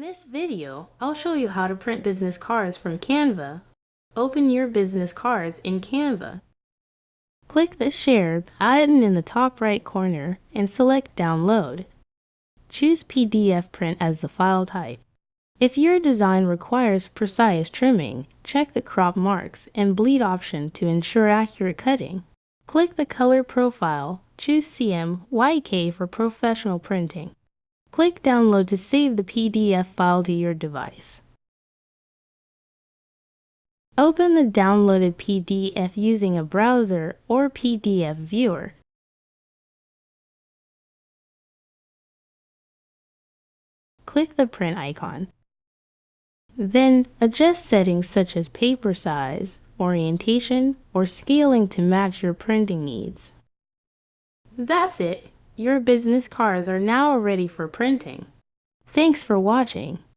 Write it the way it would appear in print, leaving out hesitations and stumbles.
this video, I'll show you how to print business cards from Canva. Open your business cards in Canva. Click the Share button in the top right corner and select Download. Choose PDF print as the file type. If your design requires precise trimming, check the crop marks and bleed option to ensure accurate cutting. Click the color profile, choose CMYK for professional printing. Click Download to save the PDF file to your device. Open the downloaded PDF using a browser or PDF viewer. Click the print icon. Then adjust settings such as paper size, orientation, or scaling to match your printing needs. That's it! Your business cards are now ready for printing. Thanks for watching.